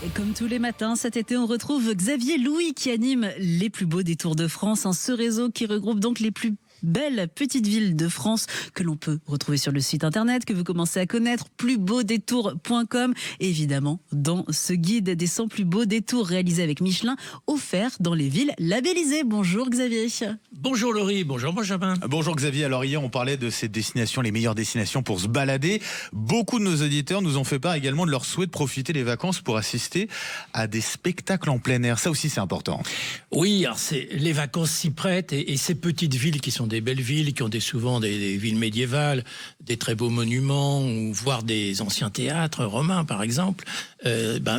Et comme tous les matins, cet été, on retrouve Xavier Louis qui anime les plus beaux détours de France. Ce réseau qui regroupe donc les plus belles petites villes de France que l'on peut retrouver sur le site internet que vous commencez à connaître, plusbeaudétours.com. Et évidemment, dans ce guide des 100 plus beaux détours réalisés avec Michelin, offert dans les villes labellisées. Bonjour Xavier. Bonjour Laurie, bonjour Benjamin. Bonjour Xavier, alors hier on parlait de ces destinations, les meilleures destinations pour se balader. Beaucoup de nos auditeurs nous ont fait part également de leur souhait de profiter des vacances pour assister à des spectacles en plein air. Ça aussi c'est important. Oui, alors les vacances s'y prêtent et ces petites villes qui sont des belles villes, qui ont souvent des villes médiévales, des très beaux monuments, ou voire des anciens théâtres romains par exemple,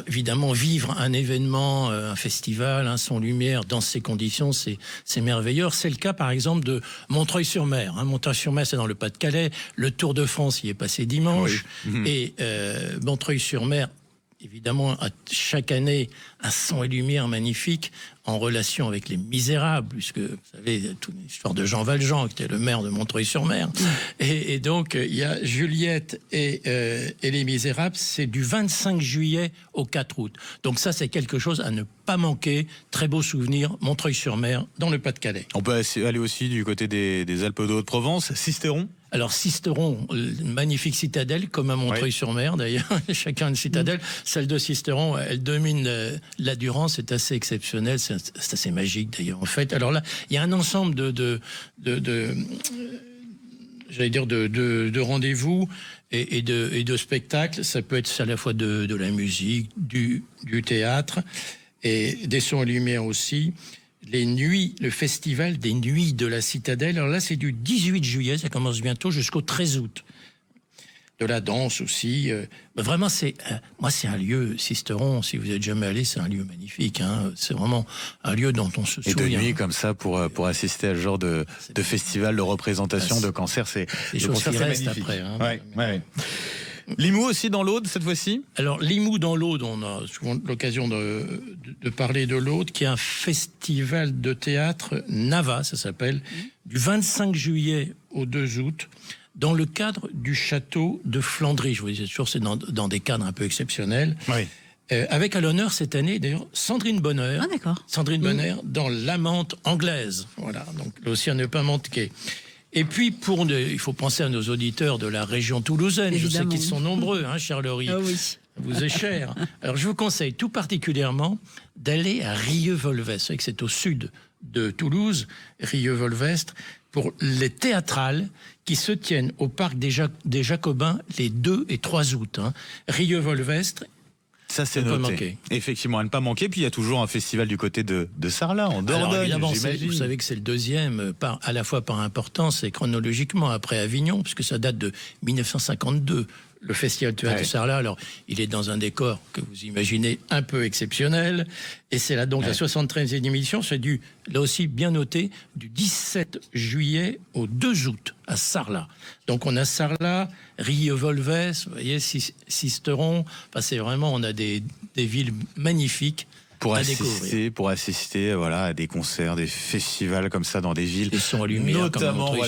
évidemment vivre un événement, un festival, un son lumière dans ces conditions, c'est merveilleux. C'est le cas par exemple de Montreuil-sur-Mer. Montreuil-sur-Mer, c'est dans le Pas-de-Calais. Le Tour de France y est passé dimanche. Oui. Et Montreuil-sur-Mer, évidemment, a chaque année un son et lumière magnifique en relation avec Les Misérables, puisque vous savez toute l'histoire de Jean Valjean, qui était le maire de Montreuil-sur-Mer. Et donc il y a Juliette et Les Misérables, c'est du 25 juillet au 4 août. Donc ça, c'est quelque chose à ne pas manquer. Très beau souvenir, Montreuil-sur-Mer, dans le Pas-de-Calais. On peut aller aussi du côté des Alpes de Haute-Provence, Sisteron. Alors Sisteron, une magnifique citadelle, comme à Montreuil-sur-Mer d'ailleurs, chacun une citadelle. Celle de Sisteron, elle domine la Durance, c'est assez exceptionnel, c'est assez magique d'ailleurs en fait. Alors là, il y a un ensemble de rendez-vous et de spectacles. Ça peut être à la fois de la musique, du théâtre et des sons et lumières aussi. Les nuits, le festival des nuits de la Citadelle. Alors là, c'est du 18 juillet, ça commence bientôt, jusqu'au 13 août. De la danse aussi. Vraiment, c'est un lieu, Sisteron, si vous n'êtes jamais allé, c'est un lieu magnifique. C'est vraiment un lieu dont on se souvient. Et de nuit comme ça, pour assister à ce genre de festival, de représentation, de concert, c'est magnifique. Après, ouais. Limoux aussi dans l'Aude cette fois-ci. Alors Limoux dans l'Aude, on a souvent l'occasion de parler de l'Aude, qui est un festival de théâtre Nava, ça s'appelle, du 25 juillet au 2 août, dans le cadre du château de Flandry. Je vous disais toujours, c'est dans des cadres un peu exceptionnels. Oui. Avec à l'honneur cette année, d'ailleurs, Sandrine Bonheur. Ah d'accord. Sandrine Bonheur dans l'amante anglaise. Voilà, donc là aussi à ne pas manquer. Et puis, il faut penser à nos auditeurs de la région toulousaine. Évidemment. Je sais qu'ils sont nombreux, cher Laurie. Ah oui. Vous est cher. Alors, je vous conseille tout particulièrement d'aller à Rieux-Volvestre. Vous savez que c'est au sud de Toulouse, Rieux-Volvestre, pour les théâtrales qui se tiennent au parc des Jacobins les 2 et 3 août. Rieux-Volvestre. Ça, c'est noté. Effectivement, à ne pas manquer. Puis il y a toujours un festival du côté de Sarlat, en Dordogne. Vous savez que c'est le deuxième, à la fois par importance et chronologiquement après Avignon, puisque ça date de 1952. Le Festival de théâtre de Sarlat, alors il est dans un décor que vous imaginez un peu exceptionnel, et c'est là donc la 73e émission, c'est là aussi bien noté, du 17 juillet au 2 août à Sarlat. Donc on a Sarlat, Rieux-Volvestre, vous voyez, Sisteron, c'est vraiment, on a des villes magnifiques. Pour assister à des concerts, des festivals comme ça dans des villes. Des sons et lumières, notamment des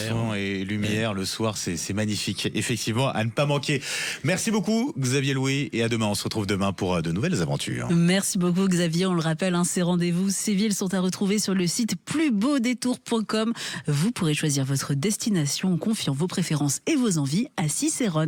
sons et lumières le soir, c'est magnifique. Effectivement, à ne pas manquer. Merci beaucoup Xavier Louis et à demain. On se retrouve demain pour de nouvelles aventures. Merci beaucoup Xavier. On le rappelle, ces rendez-vous, ces villes sont à retrouver sur le site plusbeaudétours.com. Vous pourrez choisir votre destination en confiant vos préférences et vos envies à Cicéron.